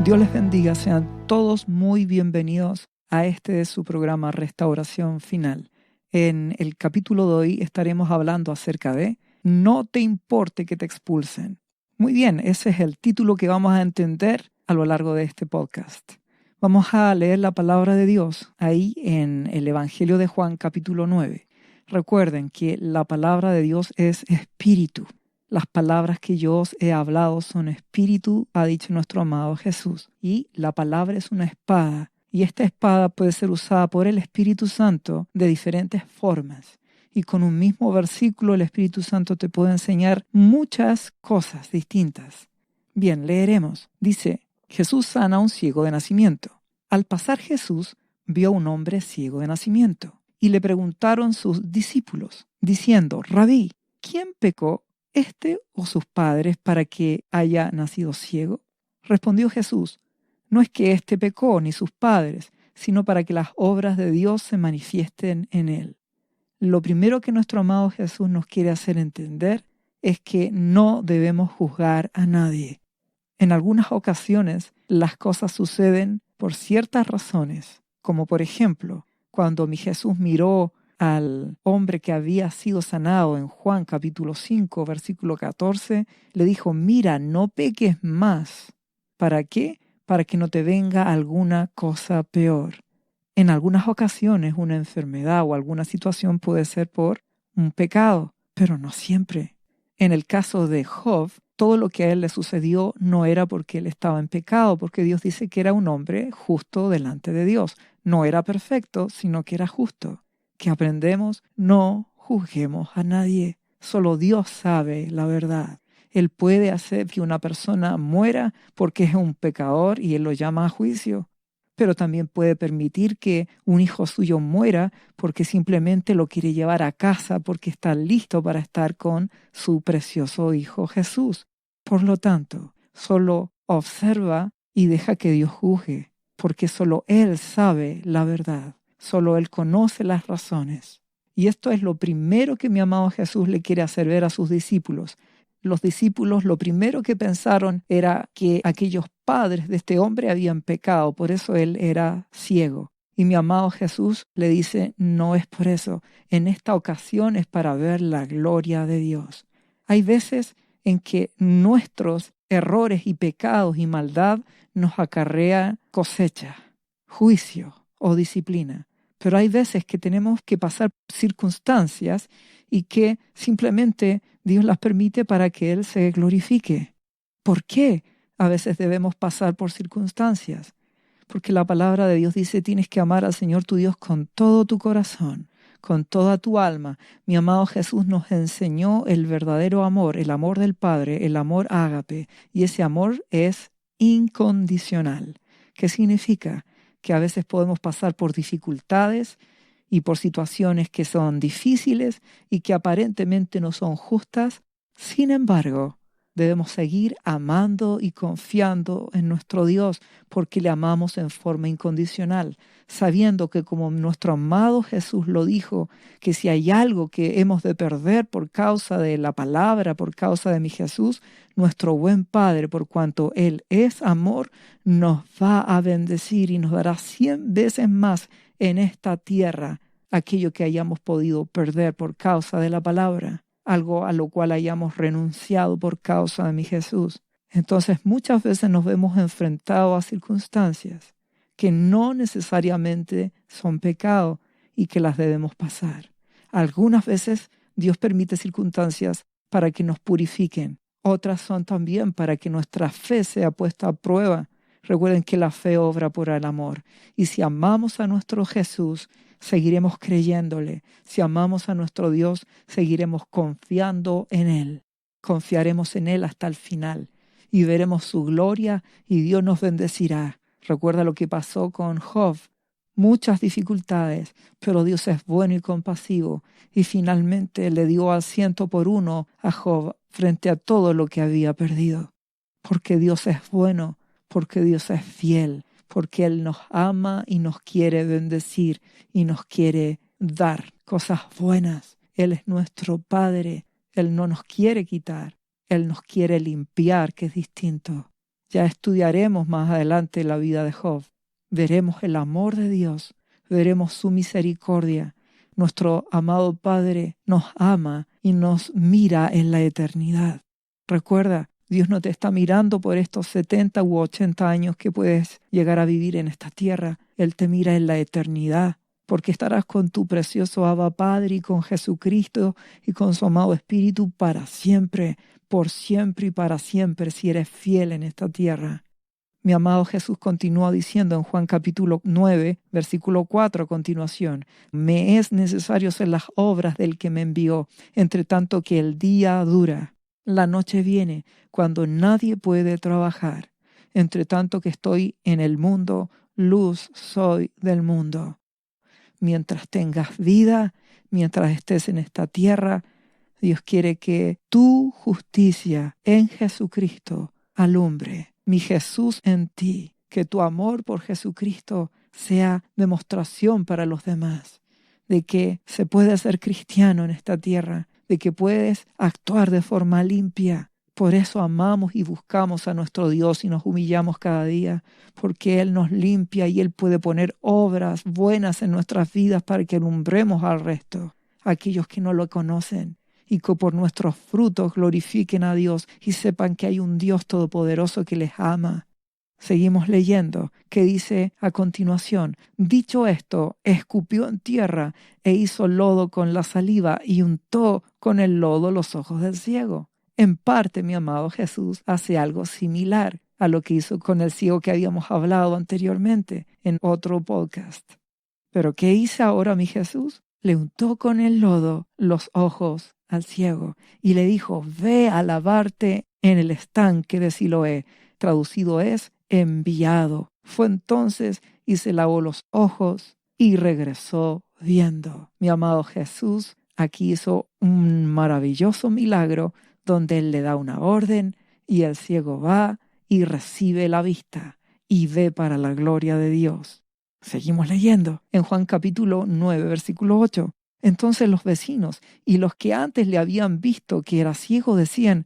Dios les bendiga, sean todos muy bienvenidos a este de su programa Restauración Final. En el capítulo de hoy estaremos hablando acerca de No te importe que te expulsen. Muy bien, ese es el título que vamos a entender a lo largo de este podcast. Vamos a leer la palabra de Dios ahí en el Evangelio de Juan capítulo 9. Recuerden que la palabra de Dios es espíritu. Las palabras que yo os he hablado son espíritu, ha dicho nuestro amado Jesús. Y la palabra es una espada. Y esta espada puede ser usada por el Espíritu Santo de diferentes formas. Y con un mismo versículo el Espíritu Santo te puede enseñar muchas cosas distintas. Bien, leeremos. Dice, Jesús sana a un ciego de nacimiento. Al pasar Jesús vio a un hombre ciego de nacimiento. Y le preguntaron sus discípulos, diciendo, Rabí, ¿quién pecó, este o sus padres, para que haya nacido ciego? Respondió Jesús, no es que éste pecó ni sus padres, sino para que las obras de Dios se manifiesten en él. Lo primero que nuestro amado Jesús nos quiere hacer entender es que no debemos juzgar a nadie. En algunas ocasiones las cosas suceden por ciertas razones, como por ejemplo, cuando mi Jesús miró al hombre que había sido sanado en Juan capítulo 5, versículo 14, le dijo, mira, no peques más. ¿Para qué? Para que no te venga alguna cosa peor. En algunas ocasiones una enfermedad o alguna situación puede ser por un pecado, pero no siempre. En el caso de Job, todo lo que a él le sucedió no era porque él estaba en pecado, porque Dios dice que era un hombre justo delante de Dios. No era perfecto, sino que era justo. Que aprendemos, no juzguemos a nadie. Solo Dios sabe la verdad. Él puede hacer que una persona muera porque es un pecador y Él lo llama a juicio. Pero también puede permitir que un hijo suyo muera porque simplemente lo quiere llevar a casa porque está listo para estar con su precioso Hijo Jesús. Por lo tanto, solo observa y deja que Dios juzgue, porque solo Él sabe la verdad. Solo Él conoce las razones. Y esto es lo primero que mi amado Jesús le quiere hacer ver a sus discípulos. Los discípulos lo primero que pensaron era que aquellos padres de este hombre habían pecado, por eso él era ciego. Y mi amado Jesús le dice, no es por eso, en esta ocasión es para ver la gloria de Dios. Hay veces en que nuestros errores y pecados y maldad nos acarrea cosecha, juicio o disciplina. Pero hay veces que tenemos que pasar circunstancias y que simplemente Dios las permite para que Él se glorifique. ¿Por qué a veces debemos pasar por circunstancias? Porque la palabra de Dios dice, tienes que amar al Señor tu Dios con todo tu corazón, con toda tu alma. Mi amado Jesús nos enseñó el verdadero amor, el amor del Padre, el amor ágape, y ese amor es incondicional. ¿Qué significa? Que a veces podemos pasar por dificultades y por situaciones que son difíciles y que aparentemente no son justas. Sin embargo, debemos seguir amando y confiando en nuestro Dios porque le amamos en forma incondicional, sabiendo que como nuestro amado Jesús lo dijo, que si hay algo que hemos de perder por causa de la palabra, por causa de mi Jesús, nuestro buen Padre, por cuanto Él es amor, nos va a bendecir y nos dará 100 veces más en esta tierra aquello que hayamos podido perder por causa de la palabra, algo a lo cual hayamos renunciado por causa de mi Jesús. Entonces muchas veces nos vemos enfrentados a circunstancias que no necesariamente son pecado y que las debemos pasar. Algunas veces Dios permite circunstancias para que nos purifiquen. Otras son también para que nuestra fe sea puesta a prueba. Recuerden que la fe obra por el amor. Y si amamos a nuestro Jesús, seguiremos creyéndole. Si amamos a nuestro Dios, seguiremos confiando en Él. Confiaremos en Él hasta el final. Y veremos su gloria y Dios nos bendecirá. Recuerda lo que pasó con Job. Muchas dificultades, pero Dios es bueno y compasivo. Y finalmente le dio al 100 por 1 a Job frente a todo lo que había perdido. Porque Dios es bueno, porque Dios es fiel, porque Él nos ama y nos quiere bendecir y nos quiere dar cosas buenas. Él es nuestro Padre, Él no nos quiere quitar, Él nos quiere limpiar, que es distinto. Ya estudiaremos más adelante la vida de Job. Veremos el amor de Dios, veremos su misericordia. Nuestro amado Padre nos ama y nos mira en la eternidad. Recuerda, Dios no te está mirando por estos 70 u 80 años que puedes llegar a vivir en esta tierra. Él te mira en la eternidad, porque estarás con tu precioso Abba Padre y con Jesucristo y con su amado Espíritu para siempre, por siempre y para siempre, si eres fiel en esta tierra. Mi amado Jesús continúa diciendo en Juan capítulo 9, versículo 4 a continuación: me es necesario hacer las obras del que me envió, entre tanto que el día dura. La noche viene cuando nadie puede trabajar. Entre tanto que estoy en el mundo, luz soy del mundo. Mientras tengas vida, mientras estés en esta tierra, Dios quiere que tu justicia en Jesucristo alumbre. Mi Jesús en ti, que tu amor por Jesucristo sea demostración para los demás, de que se puede ser cristiano en esta tierra, de que puedes actuar de forma limpia. Por eso amamos y buscamos a nuestro Dios y nos humillamos cada día, porque Él nos limpia y Él puede poner obras buenas en nuestras vidas para que alumbremos al resto, a aquellos que no lo conocen, y que por nuestros frutos glorifiquen a Dios y sepan que hay un Dios todopoderoso que les ama. Seguimos leyendo, que dice a continuación: dicho esto, escupió en tierra e hizo lodo con la saliva y untó con el lodo los ojos del ciego. En parte, mi amado Jesús hace algo similar a lo que hizo con el ciego que habíamos hablado anteriormente en otro podcast. ¿Pero qué hizo ahora mi Jesús? Le untó con el lodo los ojos al ciego y le dijo: ve a lavarte en el estanque de Siloé. Traducido es enviado. Fue entonces y se lavó los ojos y regresó viendo. Mi amado Jesús aquí hizo un maravilloso milagro donde Él le da una orden y el ciego va y recibe la vista y ve para la gloria de Dios. Seguimos leyendo en Juan capítulo 9, versículo 8. Entonces los vecinos y los que antes le habían visto que era ciego decían: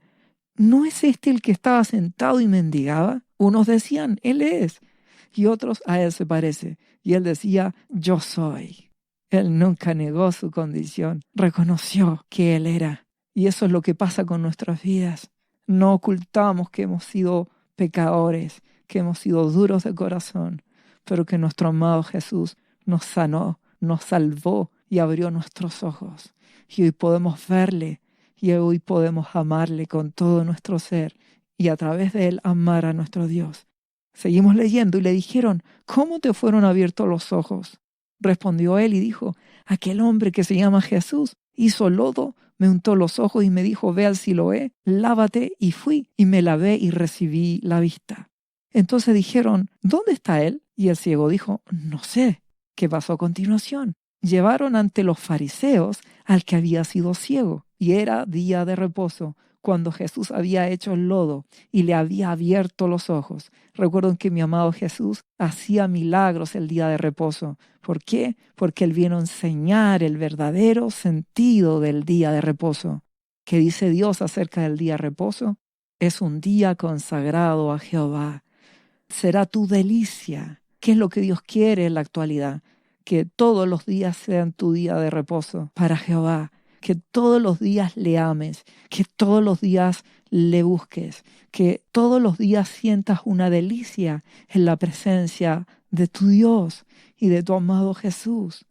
¿no es este el que estaba sentado y mendigaba? Unos decían: él es, y otros: a él se parece. Y él decía: yo soy. Él nunca negó su condición, reconoció que él era. Y eso es lo que pasa con nuestras vidas. No ocultamos que hemos sido pecadores, que hemos sido duros de corazón, pero que nuestro amado Jesús nos sanó, nos salvó y abrió nuestros ojos. Y hoy podemos verle, y hoy podemos amarle con todo nuestro ser, y a través de él amar a nuestro Dios. Seguimos leyendo y le dijeron: ¿cómo te fueron abiertos los ojos? Respondió él y dijo: aquel hombre que se llama Jesús hizo lodo, me untó los ojos y me dijo: ve al Siloé, lávate, y fui, y me lavé y recibí la vista. Entonces dijeron: ¿dónde está él? Y el ciego dijo: no sé. ¿Qué pasó a continuación? Llevaron ante los fariseos al que había sido ciego, y era día de reposo, cuando Jesús había hecho el lodo y le había abierto los ojos. Recuerden que mi amado Jesús hacía milagros el día de reposo. ¿Por qué? Porque Él vino a enseñar el verdadero sentido del día de reposo. ¿Qué dice Dios acerca del día de reposo? Es un día consagrado a Jehová. Será tu delicia. ¿Qué es lo que Dios quiere en la actualidad? Que todos los días sean tu día de reposo para Jehová. Que todos los días le ames, que todos los días le busques, que todos los días sientas una delicia en la presencia de tu Dios y de tu amado Jesús.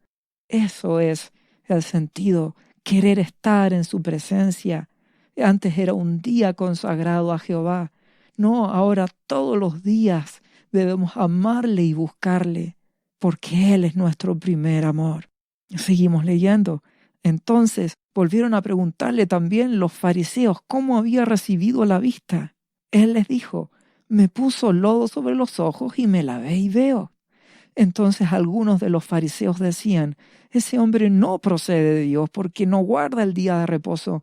Eso es el sentido, querer estar en su presencia. Antes era un día consagrado a Jehová. No, ahora todos los días debemos amarle y buscarle, porque Él es nuestro primer amor. Seguimos leyendo. Entonces volvieron a preguntarle también los fariseos cómo había recibido la vista. Él les dijo: me puso lodo sobre los ojos y me lavé y veo. Entonces algunos de los fariseos decían: ese hombre no procede de Dios porque no guarda el día de reposo.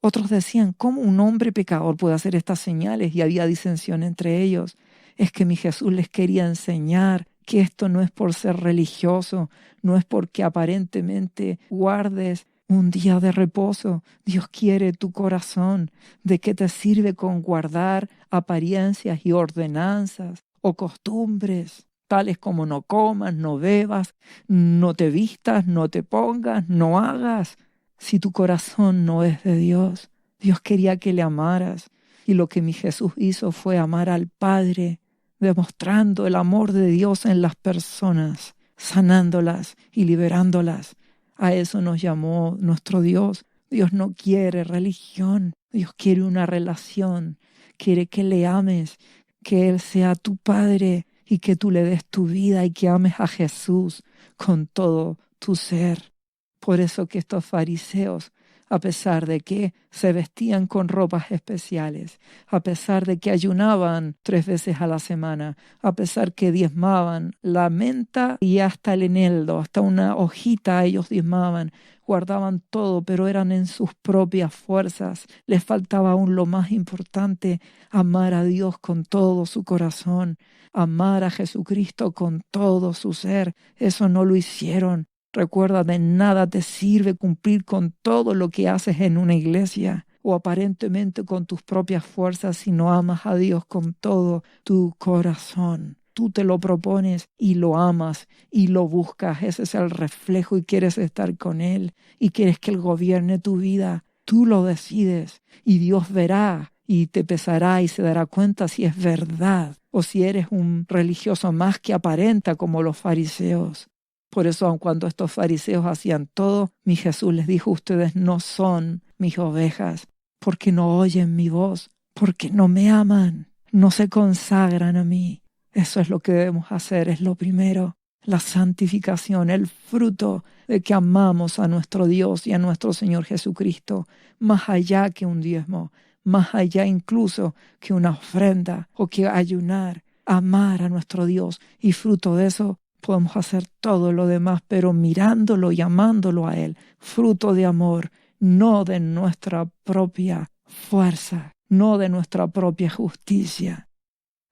Otros decían: ¿cómo un hombre pecador puede hacer estas señales? Y había disensión entre ellos. Es que mi Jesús les quería enseñar que esto no es por ser religioso, no es porque aparentemente guardes un día de reposo. Dios quiere tu corazón. ¿De qué te sirve con guardar apariencias y ordenanzas o costumbres, tales como no comas, no bebas, no te vistas, no te pongas, no hagas? Si tu corazón no es de Dios, Dios quería que le amaras. Y lo que mi Jesús hizo fue amar al Padre, demostrando el amor de Dios en las personas, sanándolas y liberándolas. A eso nos llamó nuestro Dios. Dios no quiere religión, Dios quiere una relación, quiere que le ames, que Él sea tu Padre y que tú le des tu vida y que ames a Jesús con todo tu ser. Por eso que estos fariseos, a pesar de que se vestían con ropas especiales, a pesar de que ayunaban 3 veces a la semana, a pesar que diezmaban la menta y hasta el eneldo, hasta una hojita ellos diezmaban, guardaban todo, pero eran en sus propias fuerzas. Les faltaba aún lo más importante, amar a Dios con todo su corazón, amar a Jesucristo con todo su ser. Eso no lo hicieron. Recuerda, de nada te sirve cumplir con todo lo que haces en una iglesia o aparentemente con tus propias fuerzas si no amas a Dios con todo tu corazón. Tú te lo propones y lo amas y lo buscas. Ese es el reflejo y quieres estar con Él y quieres que Él gobierne tu vida. Tú lo decides y Dios verá y te pesará y se dará cuenta si es verdad o si eres un religioso más que aparenta como los fariseos. Por eso, aun cuando estos fariseos hacían todo, mi Jesús les dijo: ustedes no son mis ovejas, porque no oyen mi voz, porque no me aman, no se consagran a mí. Eso es lo que debemos hacer, es lo primero, la santificación, el fruto de que amamos a nuestro Dios y a nuestro Señor Jesucristo, más allá que un diezmo, más allá incluso que una ofrenda o que ayunar, amar a nuestro Dios, y fruto de eso podemos hacer todo lo demás, pero mirándolo y amándolo a Él, fruto de amor, no de nuestra propia fuerza, no de nuestra propia justicia.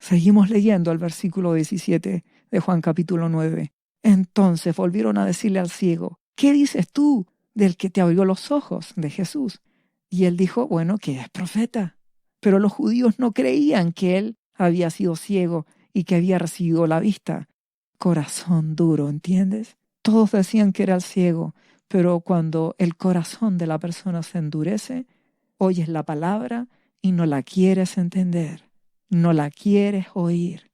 Seguimos leyendo el versículo 17 de Juan capítulo 9. Entonces volvieron a decirle al ciego: ¿qué dices tú del que te abrió los ojos, de Jesús? Y él dijo: bueno, que es profeta. Pero los judíos no creían que él había sido ciego y que había recibido la vista. Corazón duro, ¿entiendes? Todos decían que era el ciego, pero cuando el corazón de la persona se endurece, oyes la palabra y no la quieres entender, no la quieres oír.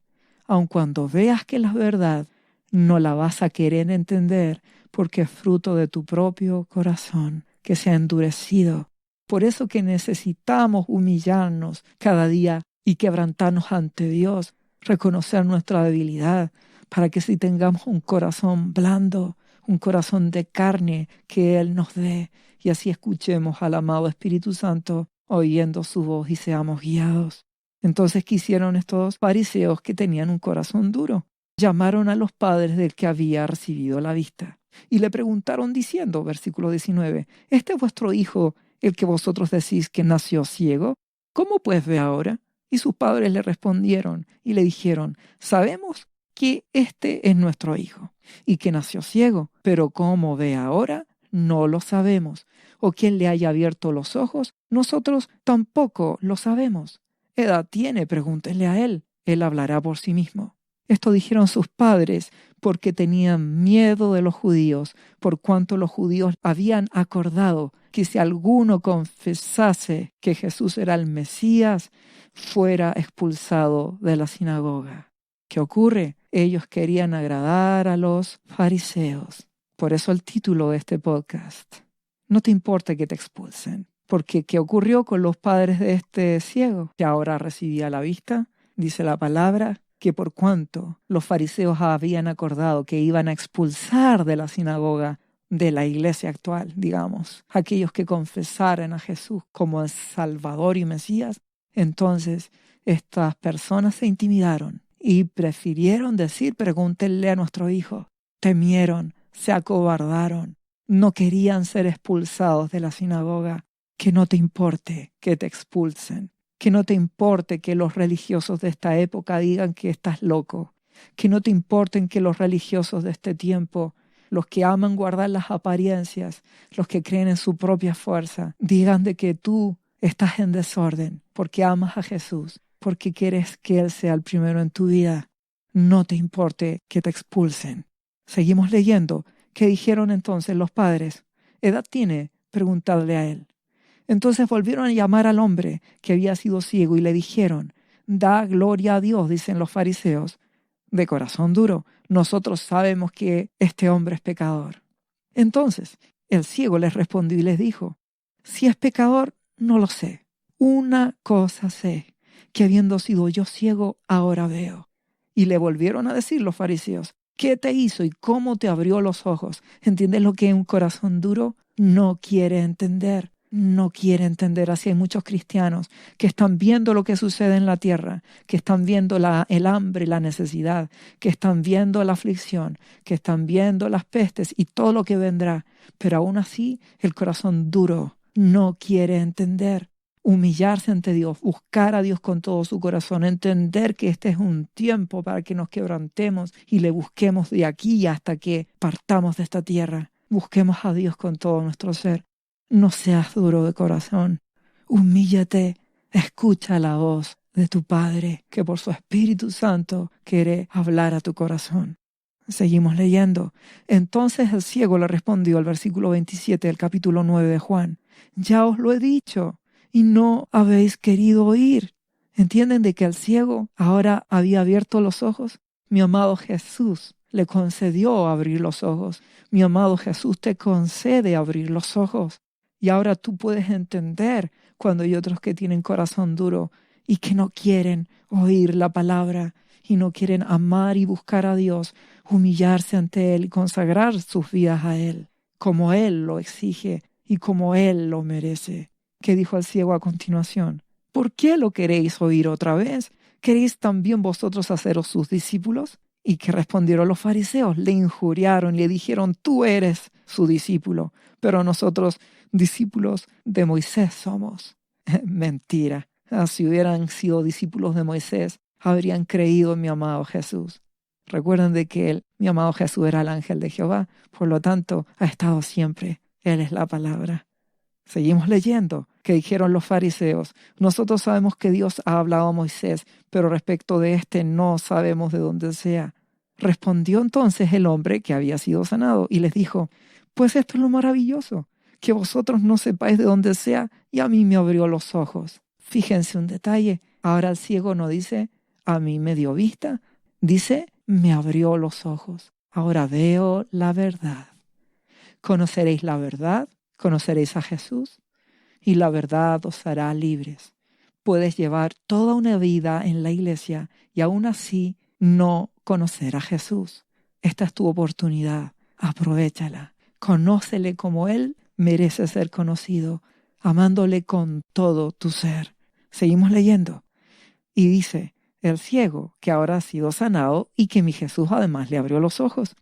Aun cuando veas que la verdad, no la vas a querer entender porque es fruto de tu propio corazón que se ha endurecido. Por eso que necesitamos humillarnos cada día y quebrantarnos ante Dios, reconocer nuestra debilidad, para que si tengamos un corazón blando, un corazón de carne que Él nos dé, y así escuchemos al amado Espíritu Santo oyendo su voz y seamos guiados. Entonces, ¿qué hicieron estos fariseos que tenían un corazón duro? Llamaron a los padres del que había recibido la vista y le preguntaron diciendo, versículo 19, ¿este es vuestro hijo, el que vosotros decís que nació ciego? ¿Cómo pues ve ahora? Y sus padres le respondieron y le dijeron: sabemos que este es nuestro hijo y que nació ciego, pero cómo ve ahora no lo sabemos, o quién le haya abierto los ojos, nosotros tampoco lo sabemos. ¿Qué edad tiene? Pregúntenle a él hablará por sí mismo. Esto dijeron sus padres porque tenían miedo de los judíos, por cuanto los judíos habían acordado que si alguno confesase que Jesús era el Mesías, fuera expulsado de la sinagoga. ¿Qué ocurre? Ellos querían agradar a los fariseos. Por eso el título de este podcast: no te importa que te expulsen. Porque ¿qué ocurrió con los padres de este ciego, que ahora recibía la vista? Dice la palabra que por cuanto los fariseos habían acordado que iban a expulsar de la sinagoga, de la iglesia actual, digamos, aquellos que confesaran a Jesús como el Salvador y Mesías, entonces estas personas se intimidaron y prefirieron decir: pregúntenle a nuestro hijo. Temieron, se acobardaron, no querían ser expulsados de la sinagoga. Que no te importe que te expulsen, que no te importe que los religiosos de esta época digan que estás loco, que no te importen que los religiosos de este tiempo, los que aman guardar las apariencias, los que creen en su propia fuerza, digan de que tú estás en desorden porque amas a Jesús, porque quieres que Él sea el primero en tu vida. No te importe que te expulsen. Seguimos leyendo. ¿Qué dijeron entonces los padres? ¿Edad tiene? Preguntadle a él. Entonces volvieron a llamar al hombre que había sido ciego y le dijeron: da gloria a Dios, dicen los fariseos. De corazón duro, nosotros sabemos que este hombre es pecador. Entonces el ciego les respondió y les dijo: si es pecador, no lo sé. Una cosa sé, que habiendo sido yo ciego, ahora veo. Y le volvieron a decir los fariseos: ¿qué te hizo y cómo te abrió los ojos? ¿Entiendes lo que es un corazón duro? No quiere entender. No quiere entender. Así hay muchos cristianos que están viendo lo que sucede en la tierra, que están viendo el hambre, la necesidad, que están viendo la aflicción, que están viendo las pestes y todo lo que vendrá. Pero aún así, el corazón duro no quiere entender. Humillarse ante Dios, buscar a Dios con todo su corazón, entender que este es un tiempo para que nos quebrantemos y le busquemos de aquí hasta que partamos de esta tierra. Busquemos a Dios con todo nuestro ser. No seas duro de corazón. Humíllate, escucha la voz de tu Padre, que por su Espíritu Santo quiere hablar a tu corazón. Seguimos leyendo. Entonces el ciego le respondió al versículo 27 del capítulo 9 de Juan: ya os lo he dicho, y no habéis querido oír. ¿Entienden de que el ciego ahora había abierto los ojos? Mi amado Jesús le concedió abrir los ojos. Mi amado Jesús te concede abrir los ojos. Y ahora tú puedes entender cuando hay otros que tienen corazón duro y que no quieren oír la palabra y no quieren amar y buscar a Dios, humillarse ante Él y consagrar sus vidas a Él, como Él lo exige y como Él lo merece. ¿Qué dijo el ciego a continuación? ¿Por qué lo queréis oír otra vez? ¿Queréis también vosotros haceros sus discípulos? ¿Y qué respondieron los fariseos? Le injuriaron y le dijeron: tú eres su discípulo, pero nosotros discípulos de Moisés somos. Mentira. Si hubieran sido discípulos de Moisés, habrían creído en mi amado Jesús. Recuerden de que mi amado Jesús era el ángel de Jehová, por lo tanto ha estado siempre. Él es la palabra. Seguimos leyendo. ¿Qué dijeron los fariseos? Nosotros sabemos que Dios ha hablado a Moisés, pero respecto de este no sabemos de dónde sea. Respondió entonces el hombre que había sido sanado y les dijo: pues esto es lo maravilloso, que vosotros no sepáis de dónde sea, y a mí me abrió los ojos. Fíjense un detalle. Ahora el ciego no dice: a mí me dio vista. Dice: me abrió los ojos. Ahora veo la verdad. Conoceréis la verdad. Conoceréis a Jesús y la verdad os hará libres. Puedes llevar toda una vida en la iglesia y aún así no conocer a Jesús. Esta es tu oportunidad. Aprovéchala. Conócele como Él merece ser conocido, amándole con todo tu ser. Seguimos leyendo. Y dice el ciego que ahora ha sido sanado y que mi Jesús además le abrió los ojos.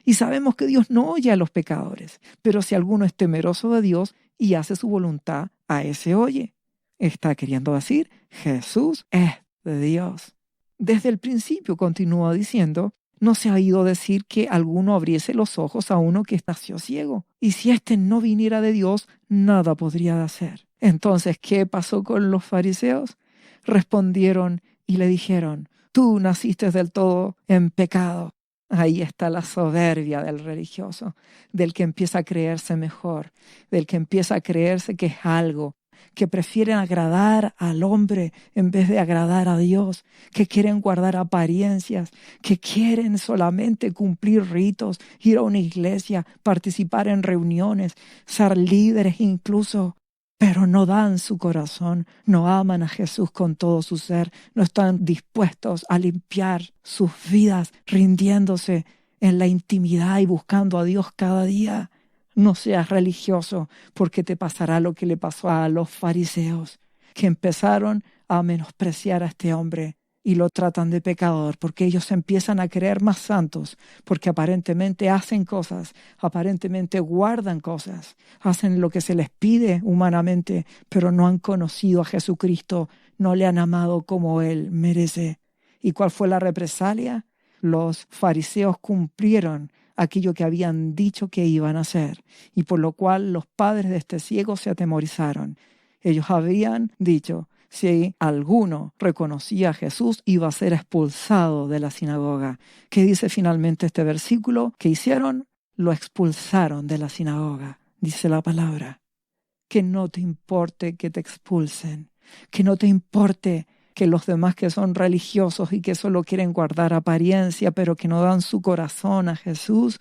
Y sabemos que Dios no oye a los pecadores, pero si alguno es temeroso de Dios y hace su voluntad, a ese oye. Está queriendo decir: Jesús es de Dios. Desde el principio, continúa diciendo, no se ha oído decir que alguno abriese los ojos a uno que nació ciego. Y si éste no viniera de Dios, nada podría hacer. Entonces, ¿qué pasó con los fariseos? Respondieron y le dijeron: tú naciste del todo en pecado. Ahí está la soberbia del religioso, del que empieza a creerse mejor, del que empieza a creerse que es algo, que prefieren agradar al hombre en vez de agradar a Dios, que quieren guardar apariencias, que quieren solamente cumplir ritos, ir a una iglesia, participar en reuniones, ser líderes incluso, pero no dan su corazón, no aman a Jesús con todo su ser, no están dispuestos a limpiar sus vidas, rindiéndose en la intimidad y buscando a Dios cada día. No seas religioso, porque te pasará lo que le pasó a los fariseos, que empezaron a menospreciar a este hombre y lo tratan de pecador, porque ellos empiezan a creer más santos, porque aparentemente hacen cosas, aparentemente guardan cosas, hacen lo que se les pide humanamente, pero no han conocido a Jesucristo, no le han amado como Él merece. ¿Y cuál fue la represalia? Los fariseos cumplieron aquello que habían dicho que iban a hacer, y por lo cual los padres de este ciego se atemorizaron. Ellos habían dicho, si alguno reconocía a Jesús, iba a ser expulsado de la sinagoga. ¿Qué dice finalmente este versículo? ¿Qué hicieron? Lo expulsaron de la sinagoga, dice la palabra. Que no te importe que te expulsen, que no te importe que los demás que son religiosos y que solo quieren guardar apariencia, pero que no dan su corazón a Jesús,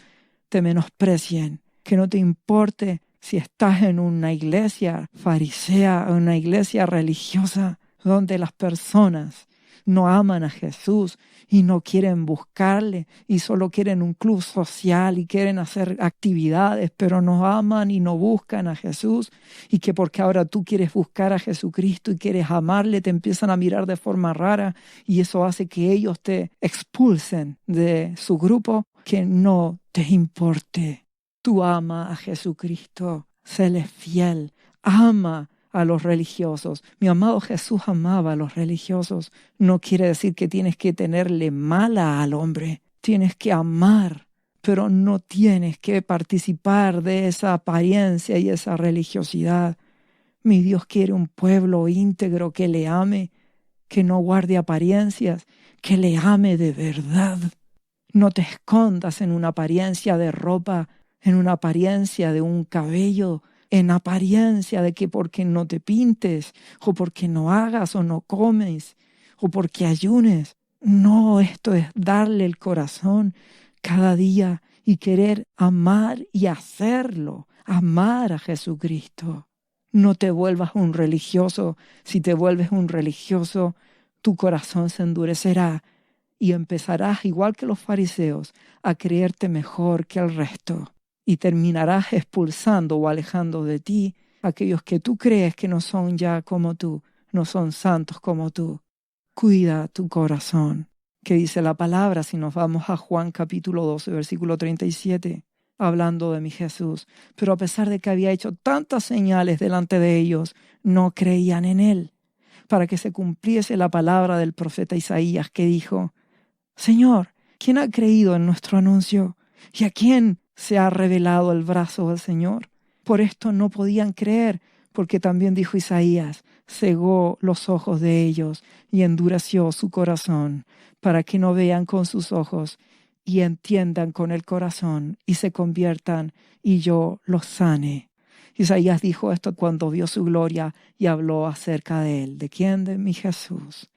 te menosprecien. Que no te importe si estás en una iglesia farisea, una iglesia religiosa, donde las personas no aman a Jesús y no quieren buscarle y solo quieren un club social y quieren hacer actividades, pero no aman y no buscan a Jesús, y que porque ahora tú quieres buscar a Jesucristo y quieres amarle, te empiezan a mirar de forma rara y eso hace que ellos te expulsen de su grupo. Que no te importe. Tú ama a Jesucristo, séle fiel, ama a los religiosos. Mi amado Jesús amaba a los religiosos. No quiere decir que tienes que tenerle mala al hombre. Tienes que amar, pero no tienes que participar de esa apariencia y esa religiosidad. Mi Dios quiere un pueblo íntegro que le ame, que no guarde apariencias, que le ame de verdad. No te escondas en una apariencia de ropa, en una apariencia de un cabello, en apariencia de que porque no te pintes, o porque no hagas o no comes, o porque ayunes. No, esto es darle el corazón cada día y querer amar y hacerlo, amar a Jesucristo. No te vuelvas un religioso. Si te vuelves un religioso, tu corazón se endurecerá y empezarás, igual que los fariseos, a creerte mejor que el resto. Y terminarás expulsando o alejando de ti a aquellos que tú crees que no son ya como tú, no son santos como tú. Cuida tu corazón. ¿Qué dice la palabra si nos vamos a Juan capítulo 12, versículo 37? Hablando de mi Jesús. Pero a pesar de que había hecho tantas señales delante de ellos, no creían en él. Para que se cumpliese la palabra del profeta Isaías que dijo: Señor, ¿quién ha creído en nuestro anuncio? ¿Y a quién se ha revelado el brazo del Señor? Por esto no podían creer, porque también dijo Isaías, cegó los ojos de ellos y endureció su corazón, para que no vean con sus ojos y entiendan con el corazón y se conviertan y yo los sane. Isaías dijo esto cuando vio su gloria y habló acerca de él. ¿De quién? De mi Jesús.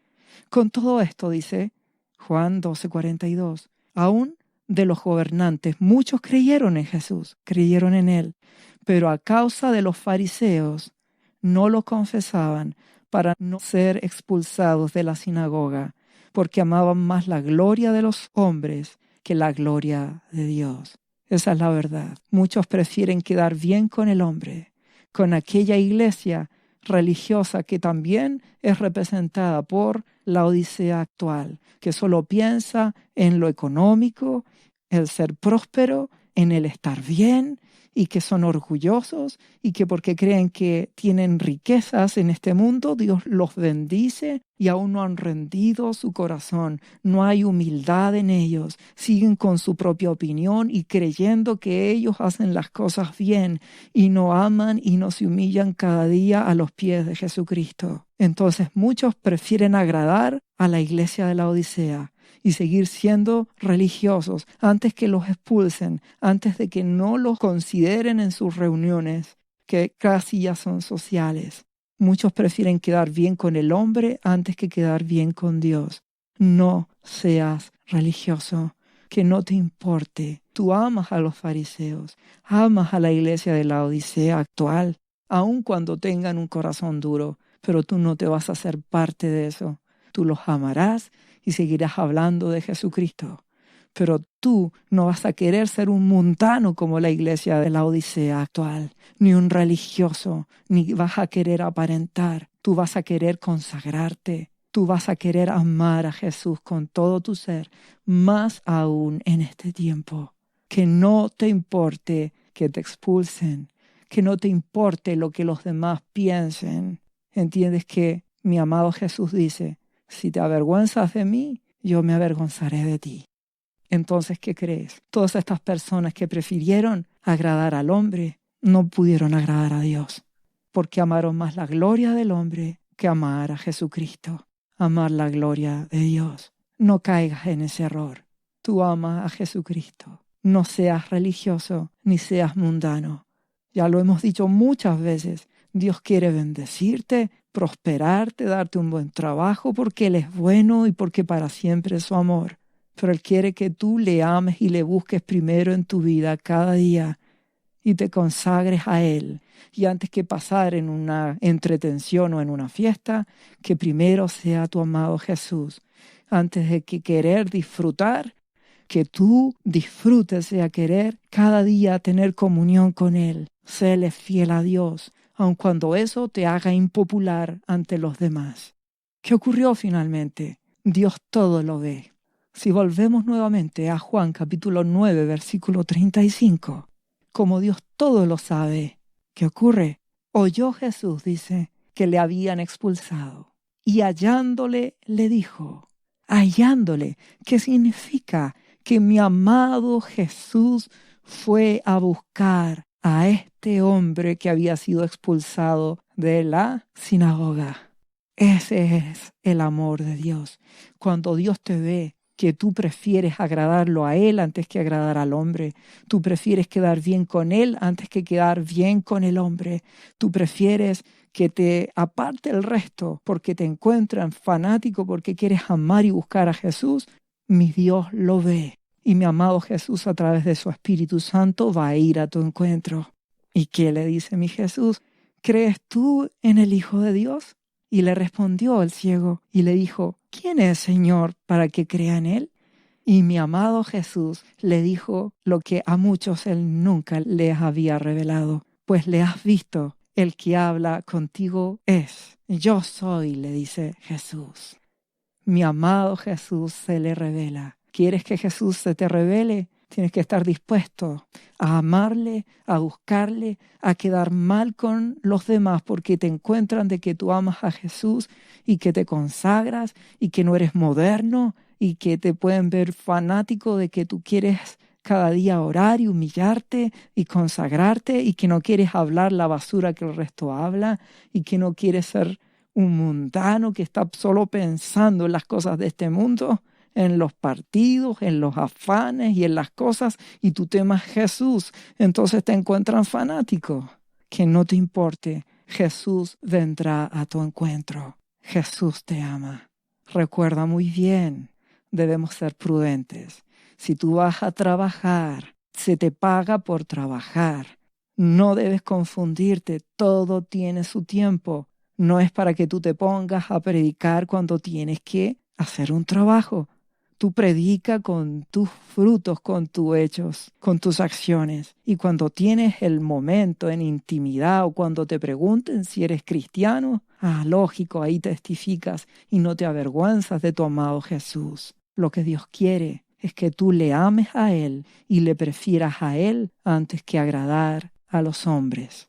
Con todo esto, dice Juan 12:42, aún de los gobernantes muchos creyeron en Jesús, creyeron en él, pero a causa de los fariseos no lo confesaban para no ser expulsados de la sinagoga, porque amaban más la gloria de los hombres que la gloria de Dios. Esa es la verdad. Muchos prefieren quedar bien con el hombre, con aquella iglesia religiosa que también es representada por la Odisea actual, que solo piensa en lo económico, el ser próspero, en el estar bien, y que son orgullosos y que porque creen que tienen riquezas en este mundo, Dios los bendice y aún no han rendido su corazón. No hay humildad en ellos. Siguen con su propia opinión y creyendo que ellos hacen las cosas bien y no aman y no se humillan cada día a los pies de Jesucristo. Entonces muchos prefieren agradar a la iglesia de la Odisea y seguir siendo religiosos antes que los expulsen, antes de que no los consideren en sus reuniones, que casi ya son sociales. Muchos prefieren quedar bien con el hombre antes que quedar bien con Dios. No seas religioso, que no te importe. Tú amas a los fariseos, amas a la iglesia de la Odisea actual, aun cuando tengan un corazón duro, pero tú no te vas a hacer parte de eso. Tú los amarás y seguirás hablando de Jesucristo. Pero tú no vas a querer ser un mundano como la iglesia de la Odisea actual, ni un religioso, ni vas a querer aparentar. Tú vas a querer consagrarte. Tú vas a querer amar a Jesús con todo tu ser, más aún en este tiempo. Que no te importe que te expulsen, que no te importe lo que los demás piensen. ¿Entiendes que mi amado Jesús dice: si te avergüenzas de mí, yo me avergonzaré de ti? Entonces, ¿qué crees? Todas estas personas que prefirieron agradar al hombre no pudieron agradar a Dios, porque amaron más la gloria del hombre que amar a Jesucristo, amar la gloria de Dios. No caigas en ese error. Tú amas a Jesucristo. No seas religioso ni seas mundano. Ya lo hemos dicho muchas veces. Dios quiere bendecirte, prosperarte, darte un buen trabajo porque Él es bueno y porque para siempre es su amor. Pero Él quiere que tú le ames y le busques primero en tu vida cada día y te consagres a Él. Y antes que pasar en una entretención o en una fiesta, que primero sea tu amado Jesús. Antes de que querer disfrutar, que tú disfrutes sea querer cada día tener comunión con Él. Séle fiel a Dios, aun cuando eso te haga impopular ante los demás. ¿Qué ocurrió finalmente? Dios todo lo ve. Si volvemos nuevamente a Juan capítulo 9, versículo 35, como Dios todo lo sabe, ¿qué ocurre? Oyó Jesús, dice, que le habían expulsado, y hallándole le dijo, hallándole, ¿qué significa? Que mi amado Jesús fue a buscar a este hombre que había sido expulsado de la sinagoga. Ese es el amor de Dios. Cuando Dios te ve que tú prefieres agradarlo a Él antes que agradar al hombre. Tú prefieres quedar bien con Él antes que quedar bien con el hombre. Tú prefieres que te aparte el resto porque te encuentran fanático, porque quieres amar y buscar a Jesús. Mi Dios lo ve. Y mi amado Jesús, a través de su Espíritu Santo, va a ir a tu encuentro. ¿Y qué le dice mi Jesús? ¿Crees tú en el Hijo de Dios? Y le respondió el ciego y le dijo, ¿quién es, Señor, para que crea en Él? Y mi amado Jesús le dijo lo que a muchos Él nunca les había revelado. Pues le has visto, el que habla contigo es. Yo soy, le dice Jesús. Mi amado Jesús se le revela. ¿Quieres que Jesús se te revele? Tienes que estar dispuesto a amarle, a buscarle, a quedar mal con los demás porque te encuentran de que tú amas a Jesús y que te consagras y que no eres moderno y que te pueden ver fanático de que tú quieres cada día orar y humillarte y consagrarte y que no quieres hablar la basura que el resto habla y que no quieres ser un mundano que está solo pensando en las cosas de este mundo, en los partidos, en los afanes y en las cosas, y tú temas Jesús, entonces te encuentran fanático. Que no te importe, Jesús vendrá a tu encuentro. Jesús te ama. Recuerda muy bien, debemos ser prudentes. Si tú vas a trabajar, se te paga por trabajar. No debes confundirte, todo tiene su tiempo. No es para que tú te pongas a predicar cuando tienes que hacer un trabajo. Tú predica con tus frutos, con tus hechos, con tus acciones. Y cuando tienes el momento en intimidad o cuando te pregunten si eres cristiano, lógico, ahí testificas y no te avergüenzas de tu amado Jesús. Lo que Dios quiere es que tú le ames a Él y le prefieras a Él antes que agradar a los hombres.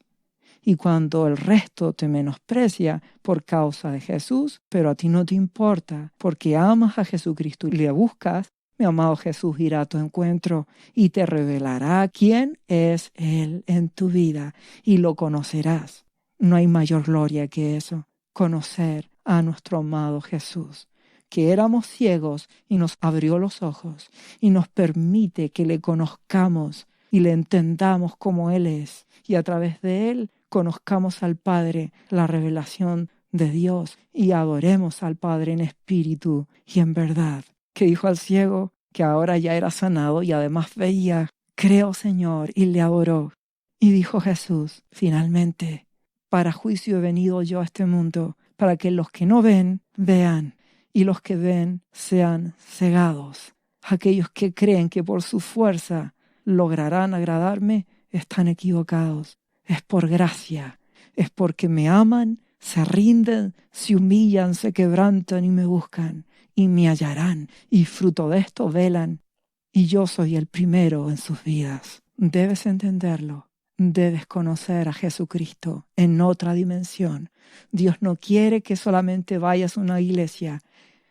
Y cuando el resto te menosprecia por causa de Jesús, pero a ti no te importa porque amas a Jesucristo y le buscas, mi amado Jesús irá a tu encuentro y te revelará quién es Él en tu vida y lo conocerás. No hay mayor gloria que eso, conocer a nuestro amado Jesús, que éramos ciegos y nos abrió los ojos y nos permite que le conozcamos y le entendamos como Él es y a través de Él conozcamos al Padre, la revelación de Dios y adoremos al Padre en espíritu y en verdad. Que dijo al ciego que ahora ya era sanado y además veía, creo Señor, y le adoró. Y dijo Jesús, finalmente, para juicio he venido yo a este mundo, para que los que no ven, vean, y los que ven sean cegados. Aquellos que creen que por su fuerza lograrán agradarme, están equivocados. Es por gracia, es porque me aman, se rinden, se humillan, se quebrantan y me buscan, y me hallarán, y fruto de esto velan, y yo soy el primero en sus vidas. Debes entenderlo, debes conocer a Jesucristo en otra dimensión. Dios no quiere que solamente vayas a una iglesia,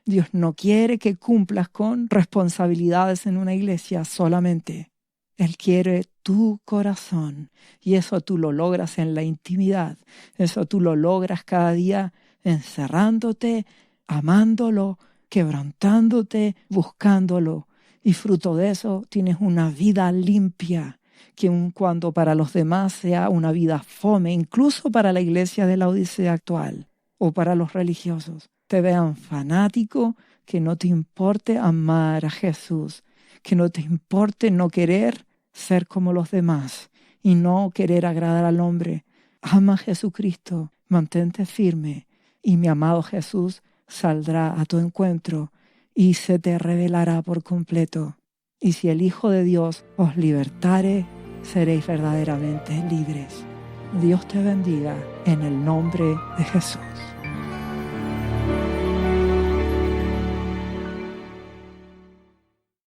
Dios no quiere que cumplas con responsabilidades en una iglesia solamente. Él quiere tu corazón y eso tú lo logras en la intimidad. Eso tú lo logras cada día encerrándote, amándolo, quebrantándote, buscándolo. Y fruto de eso tienes una vida limpia, que aun cuando para los demás sea una vida fome, incluso para la iglesia de la Odisea actual o para los religiosos, te vean fanático, que no te importe amar a Jesús, que no te importe no querer ser como los demás y no querer agradar al hombre. Ama a Jesucristo, mantente firme y mi amado Jesús saldrá a tu encuentro y se te revelará por completo. Y si el Hijo de Dios os libertare, seréis verdaderamente libres. Dios te bendiga en el nombre de Jesús.